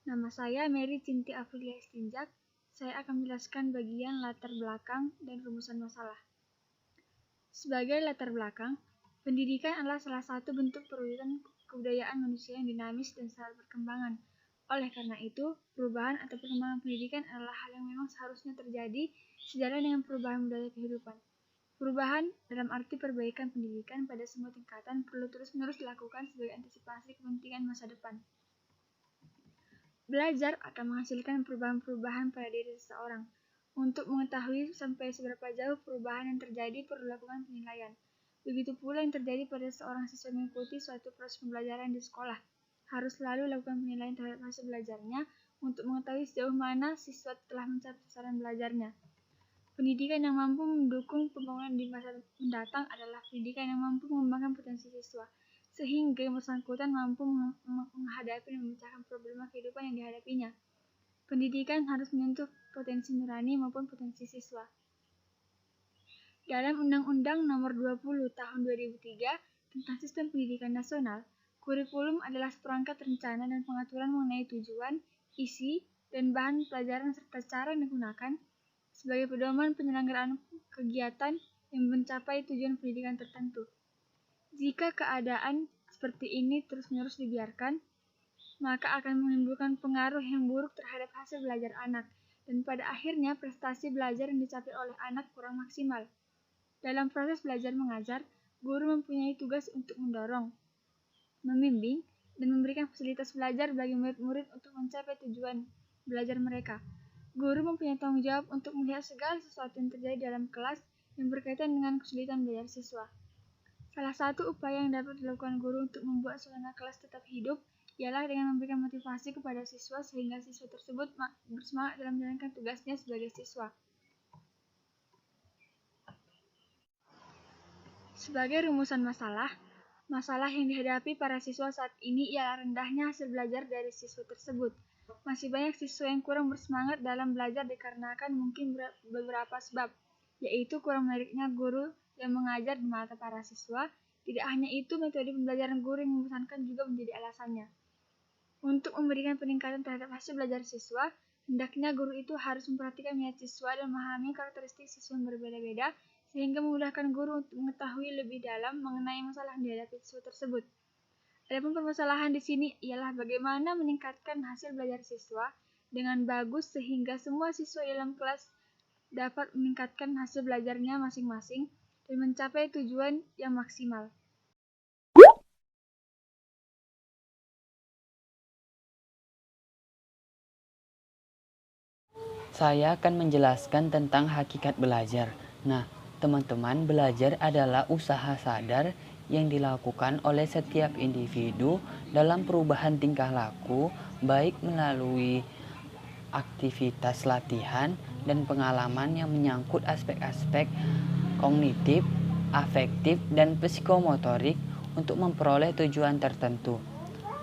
Nama saya Mary Cinti Aprilia Istinjak. Saya akan menjelaskan bagian latar belakang dan rumusan masalah. Sebagai latar belakang, pendidikan adalah salah satu bentuk perwujudan kebudayaan manusia yang dinamis dan selalu berkembangan. Oleh karena itu, perubahan atau perkembangan pendidikan adalah hal yang memang seharusnya terjadi sejalan dengan perubahan budaya kehidupan. Perubahan dalam arti perbaikan pendidikan pada semua tingkatan perlu terus-menerus dilakukan sebagai antisipasi kepentingan masa depan. Belajar akan menghasilkan perubahan-perubahan pada diri seseorang. Untuk mengetahui sampai seberapa jauh perubahan yang terjadi perlu dilakukan penilaian. Begitu pula yang terjadi pada seorang siswa mengikuti suatu proses pembelajaran di sekolah. Harus selalu lakukan penilaian terhadap hasil belajarnya untuk mengetahui sejauh mana siswa telah mencapai sasaran belajarnya. Pendidikan yang mampu mendukung pembangunan di masa mendatang adalah pendidikan yang mampu mengembangkan potensi siswa, sehingga yang bersangkutan mampu menghadapi dan memecahkan problema kehidupan yang dihadapinya. Pendidikan harus menyentuh potensi nurani maupun potensi siswa. Dalam Undang-Undang Nomor 20 Tahun 2003 tentang Sistem Pendidikan Nasional, kurikulum adalah seperangkat rencana dan pengaturan mengenai tujuan, isi, dan bahan pelajaran serta cara yang digunakan sebagai pedoman penyelenggaraan kegiatan yang mencapai tujuan pendidikan tertentu. Jika keadaan seperti ini terus-menerus dibiarkan, maka akan menimbulkan pengaruh yang buruk terhadap hasil belajar anak, dan pada akhirnya prestasi belajar yang dicapai oleh anak kurang maksimal. Dalam proses belajar mengajar, guru mempunyai tugas untuk mendorong, membimbing, dan memberikan fasilitas belajar bagi murid-murid untuk mencapai tujuan belajar mereka. Guru mempunyai tanggung jawab untuk melihat segala sesuatu yang terjadi dalam kelas yang berkaitan dengan kesulitan belajar siswa. Salah satu upaya yang dapat dilakukan guru untuk membuat suasana kelas tetap hidup ialah dengan memberikan motivasi kepada siswa sehingga siswa tersebut bersemangat dalam menjalankan tugasnya sebagai siswa. Sebagai rumusan masalah yang dihadapi para siswa saat ini ialah rendahnya hasil belajar dari siswa tersebut. Masih banyak siswa yang kurang bersemangat dalam belajar dikarenakan mungkin beberapa sebab, yaitu kurang menariknya guru yang mengajar di mata para siswa. Tidak hanya itu, metode pembelajaran guru yang membosankan juga menjadi alasannya. Untuk memberikan peningkatan terhadap hasil belajar siswa, hendaknya guru itu harus memperhatikan minat siswa dan memahami karakteristik siswa yang berbeda-beda, sehingga memudahkan guru untuk mengetahui lebih dalam mengenai masalah yang dihadapi siswa tersebut. Adapun permasalahan di sini ialah bagaimana meningkatkan hasil belajar siswa dengan bagus sehingga semua siswa dalam kelas dapat meningkatkan hasil belajarnya masing-masing dan mencapai tujuan yang maksimal. Saya akan menjelaskan tentang hakikat belajar. Nah, teman-teman, belajar adalah usaha sadar yang dilakukan oleh setiap individu dalam perubahan tingkah laku, baik melalui aktivitas latihan dan pengalaman yang menyangkut aspek-aspek kognitif, afektif, dan psikomotorik untuk memperoleh tujuan tertentu.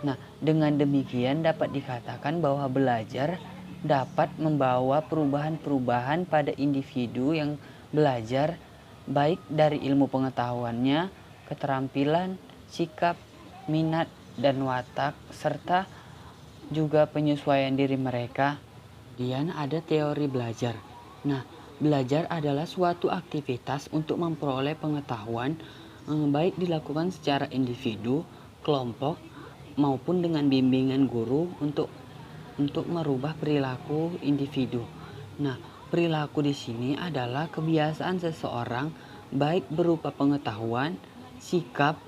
Nah, dengan demikian dapat dikatakan bahwa belajar dapat membawa perubahan-perubahan pada individu yang belajar, baik dari ilmu pengetahuannya, keterampilan, sikap, minat, dan watak, serta juga penyesuaian diri mereka. Kemudian ada teori belajar. Nah, belajar adalah suatu aktivitas untuk memperoleh pengetahuan, baik dilakukan secara individu, kelompok, maupun dengan bimbingan guru untuk merubah perilaku individu. Nah, perilaku di sini adalah kebiasaan seseorang baik berupa pengetahuan, sikap,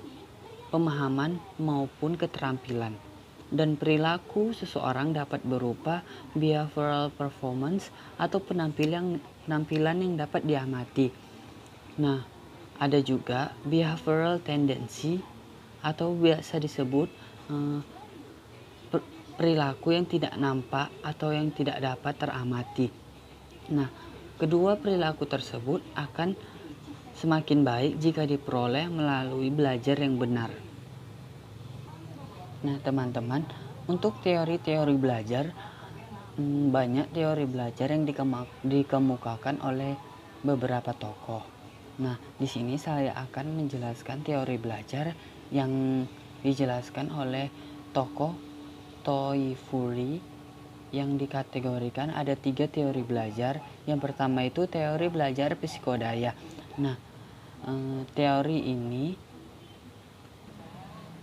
pemahaman maupun keterampilan. Dan perilaku seseorang dapat berupa behavioral performance atau penampilan yang dapat diamati. Nah, ada juga behavioral tendency atau biasa disebut perilaku yang tidak nampak atau yang tidak dapat teramati. Nah, kedua perilaku tersebut akan semakin baik jika diperoleh melalui belajar yang benar. Nah, teman-teman, untuk teori-teori belajar, banyak teori belajar yang dikemukakan oleh beberapa tokoh. Nah, di sini saya akan menjelaskan teori belajar yang dijelaskan oleh tokoh Toifuri yang dikategorikan ada 3 teori belajar. Yang pertama itu teori belajar psikodaya. Nah, teori ini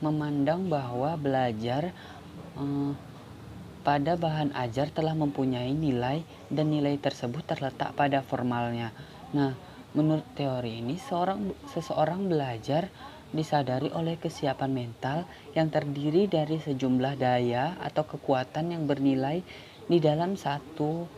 memandang bahwa belajar pada bahan ajar telah mempunyai nilai dan nilai tersebut terletak pada formalnya. Nah, menurut teori ini seseorang belajar disadari oleh kesiapan mental yang terdiri dari sejumlah daya atau kekuatan yang bernilai di dalam satu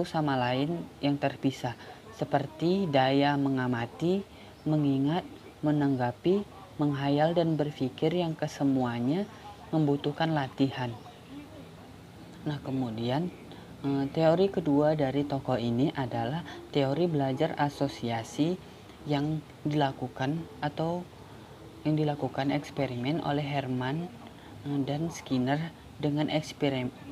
sama lain yang terpisah, seperti daya mengamati, mengingat, menanggapi, menghayal dan berpikir yang kesemuanya membutuhkan latihan. Nah, kemudian teori kedua dari tokoh ini adalah teori belajar asosiasi yang dilakukan eksperimen oleh Herman dan Skinner dengan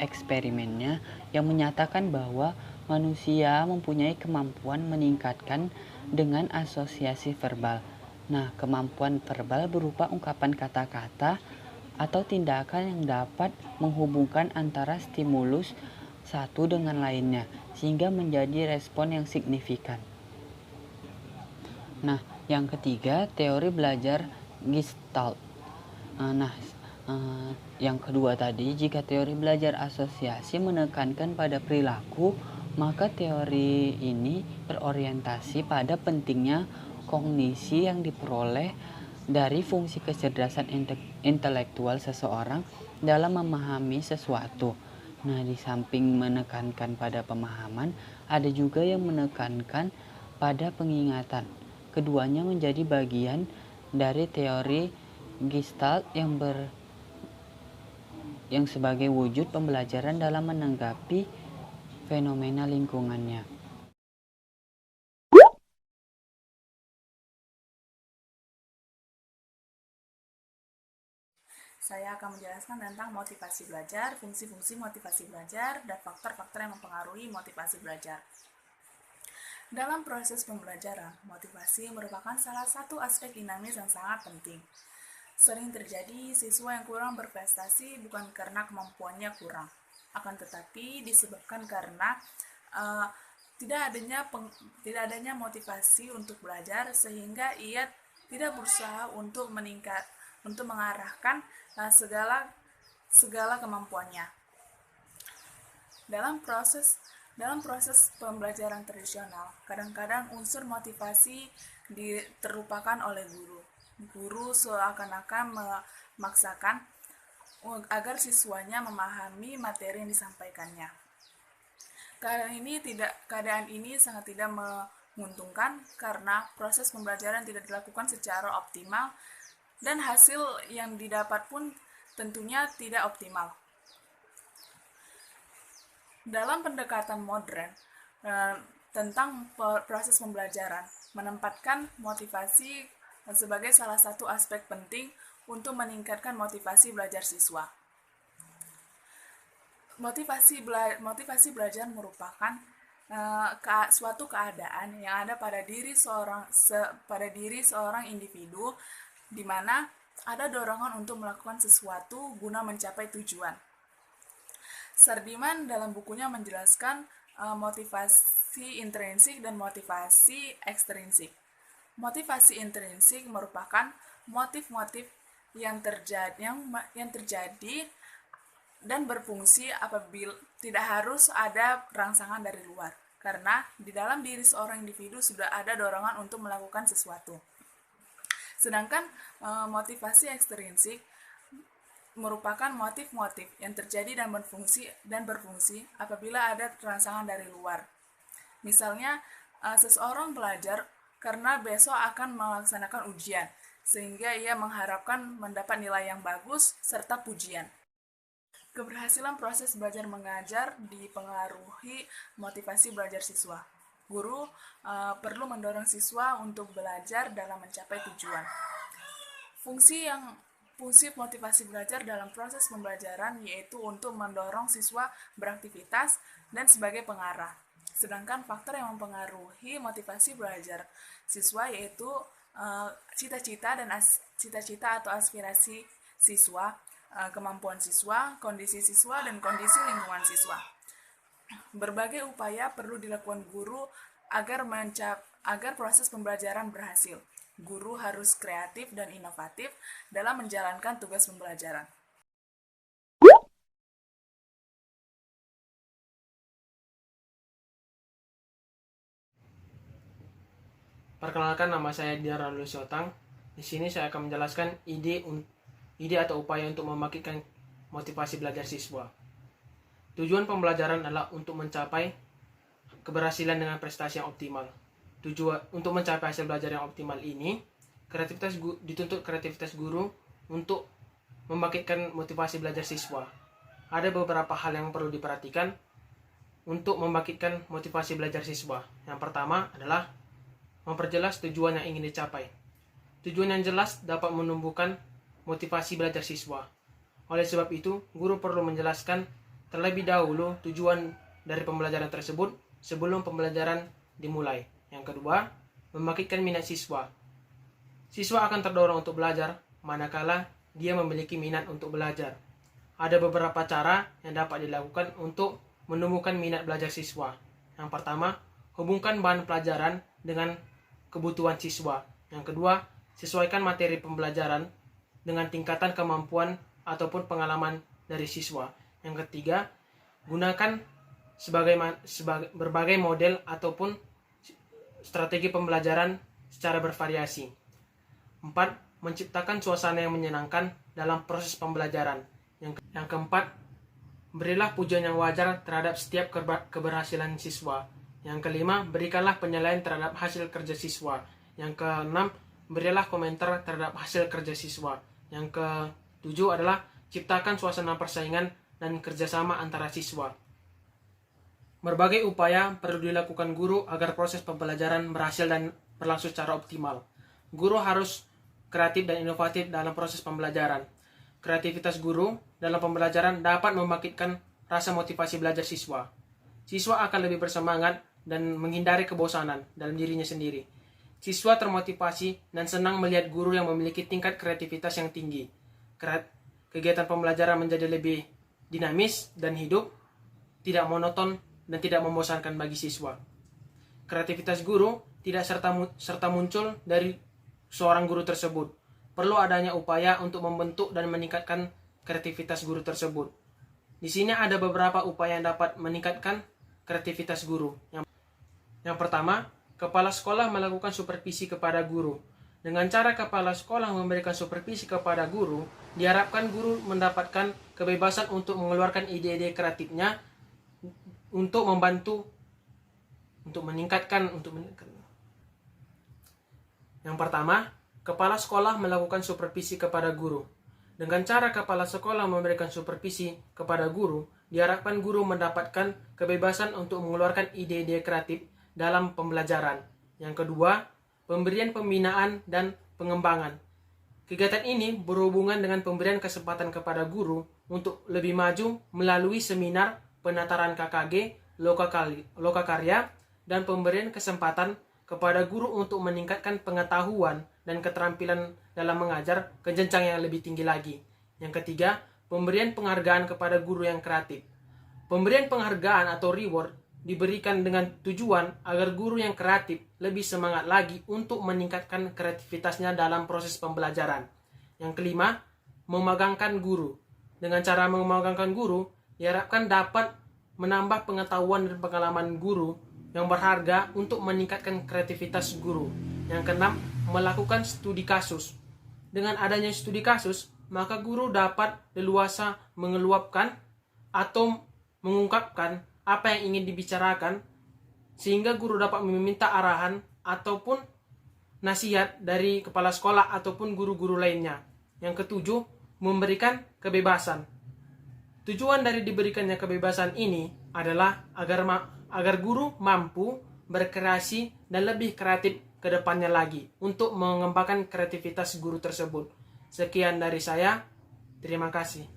eksperimennya yang menyatakan bahwa manusia mempunyai kemampuan meningkatkan dengan asosiasi verbal. Nah, kemampuan verbal berupa ungkapan kata-kata atau tindakan yang dapat menghubungkan antara stimulus satu dengan lainnya sehingga menjadi respon yang signifikan. Nah, yang ketiga teori belajar Gestalt. Yang kedua tadi, jika teori belajar asosiasi menekankan pada perilaku, maka teori ini berorientasi pada pentingnya kognisi yang diperoleh dari fungsi kecerdasan intelektual seseorang dalam memahami sesuatu. Nah, di samping menekankan pada pemahaman, ada juga yang menekankan pada pengingatan. Keduanya menjadi bagian dari teori Gestalt yang sebagai wujud pembelajaran dalam menanggapi fenomena lingkungannya. Saya akan menjelaskan tentang motivasi belajar, fungsi-fungsi motivasi belajar, dan faktor-faktor yang mempengaruhi motivasi belajar. Dalam proses pembelajaran, motivasi merupakan salah satu aspek dinamis yang sangat penting. Sering terjadi siswa yang kurang berprestasi bukan karena kemampuannya kurang, akan tetapi disebabkan karena tidak adanya motivasi untuk belajar sehingga ia tidak berusaha untuk mengarahkan segala kemampuannya. Dalam proses pembelajaran tradisional, kadang-kadang unsur motivasi terlupakan oleh guru. Guru seakan-akan memaksakan agar siswanya memahami materi yang disampaikannya. Keadaan ini sangat tidak menguntungkan karena proses pembelajaran tidak dilakukan secara optimal dan hasil yang didapat pun tentunya tidak optimal. Dalam pendekatan modern tentang proses pembelajaran, menempatkan motivasi sebagai salah satu aspek penting untuk meningkatkan motivasi belajar siswa. Motivasi belajar merupakan suatu keadaan yang ada pada diri seorang individu di mana ada dorongan untuk melakukan sesuatu guna mencapai tujuan. Sardiman dalam bukunya menjelaskan motivasi intrinsik dan motivasi ekstrinsik. Motivasi intrinsik merupakan motif-motif yang terjadi dan berfungsi apabila tidak harus ada rangsangan dari luar, karena di dalam diri seorang individu sudah ada dorongan untuk melakukan sesuatu. Sedangkan motivasi ekstrinsik merupakan motif-motif yang terjadi dan berfungsi apabila ada rangsangan dari luar. Misalnya, seseorang belajar karena besok akan melaksanakan ujian, sehingga ia mengharapkan mendapat nilai yang bagus serta pujian. Keberhasilan proses belajar mengajar dipengaruhi motivasi belajar siswa. Guru perlu mendorong siswa untuk belajar dalam mencapai tujuan. Fungsi motivasi belajar dalam proses pembelajaran yaitu untuk mendorong siswa beraktivitas dan sebagai pengarah. Sedangkan faktor yang mempengaruhi motivasi belajar siswa yaitu cita-cita atau aspirasi siswa, kemampuan siswa, kondisi siswa, dan kondisi lingkungan siswa. Berbagai upaya perlu dilakukan guru agar proses pembelajaran berhasil. Guru harus kreatif dan inovatif dalam menjalankan tugas pembelajaran. Perkenalkan, nama saya Dian Ranul Syotang. Di sini saya akan menjelaskan ide atau upaya untuk membangkitkan motivasi belajar siswa. Tujuan pembelajaran adalah untuk mencapai keberhasilan dengan prestasi yang optimal. Untuk mencapai hasil belajar yang optimal ini, dituntut kreativitas guru untuk membangkitkan motivasi belajar siswa. Ada beberapa hal yang perlu diperhatikan untuk membangkitkan motivasi belajar siswa. Yang pertama adalah memperjelas tujuan yang ingin dicapai. Tujuan yang jelas dapat menumbuhkan motivasi belajar siswa. Oleh sebab itu, guru perlu menjelaskan terlebih dahulu tujuan dari pembelajaran tersebut sebelum pembelajaran dimulai. Yang kedua, membangkitkan minat siswa. Siswa akan terdorong untuk belajar manakala dia memiliki minat untuk belajar. Ada beberapa cara yang dapat dilakukan untuk menumbuhkan minat belajar siswa. Yang pertama, hubungkan bahan pelajaran dengan kebutuhan siswa. Yang kedua, sesuaikan materi pembelajaran dengan tingkatan kemampuan ataupun pengalaman dari siswa. Yang ketiga, gunakan berbagai model ataupun strategi pembelajaran secara bervariasi. 4. Menciptakan suasana yang menyenangkan dalam proses pembelajaran. Yang keempat, berilah pujian yang wajar terhadap setiap keberhasilan siswa. Yang kelima, berikanlah penilaian terhadap hasil kerja siswa. Yang keenam, berilah komentar terhadap hasil kerja siswa. Yang ketujuh adalah ciptakan suasana persaingan dan kerjasama antara siswa. Berbagai upaya perlu dilakukan guru agar proses pembelajaran berhasil dan berlangsung secara optimal. Guru harus kreatif dan inovatif dalam proses pembelajaran. Kreativitas guru dalam pembelajaran dapat membangkitkan rasa motivasi belajar siswa. Siswa akan lebih bersemangat dan menghindari kebosanan dalam dirinya sendiri. Siswa termotivasi dan senang melihat guru yang memiliki tingkat kreativitas yang tinggi. Kegiatan pembelajaran menjadi lebih dinamis dan hidup, tidak monoton dan tidak membosankan bagi siswa. Kreativitas guru tidak serta muncul dari seorang guru tersebut. Perlu adanya upaya untuk membentuk dan meningkatkan kreativitas guru tersebut. Di sini ada beberapa upaya yang dapat meningkatkan kreativitas guru. Yang pertama, kepala sekolah melakukan supervisi kepada guru. Dengan cara kepala sekolah memberikan supervisi kepada guru, diharapkan guru mendapatkan kebebasan untuk mengeluarkan ide-ide kreatifnya untuk membantu meningkatkan. Yang pertama, kepala sekolah melakukan supervisi kepada guru. Dengan cara kepala sekolah memberikan supervisi kepada guru, diharapkan guru mendapatkan kebebasan untuk mengeluarkan ide-ide kreatif dalam pembelajaran. Yang kedua, pemberian pembinaan dan pengembangan. Kegiatan ini berhubungan dengan pemberian kesempatan kepada guru untuk lebih maju melalui seminar, penataran KKG, lokakarya, dan pemberian kesempatan kepada guru untuk meningkatkan pengetahuan dan keterampilan dalam mengajar ke jenjang yang lebih tinggi lagi. Yang ketiga, pemberian penghargaan kepada guru yang kreatif. Pemberian penghargaan atau reward diberikan dengan tujuan agar guru yang kreatif lebih semangat lagi untuk meningkatkan kreativitasnya dalam proses pembelajaran. Yang kelima, memagangkan guru. Dengan cara memagangkan guru, diharapkan dapat menambah pengetahuan dan pengalaman guru yang berharga untuk meningkatkan kreativitas guru. Yang keenam, melakukan studi kasus. Dengan adanya studi kasus, maka guru dapat leluasa mengeluapkan atau mengungkapkan apa yang ingin dibicarakan, sehingga guru dapat meminta arahan ataupun nasihat dari kepala sekolah ataupun guru-guru lainnya. Yang ketujuh, memberikan kebebasan. Tujuan dari diberikannya kebebasan ini adalah agar guru mampu berkreasi dan lebih kreatif ke depannya lagi untuk mengembangkan kreativitas guru tersebut. Sekian dari saya. Terima kasih.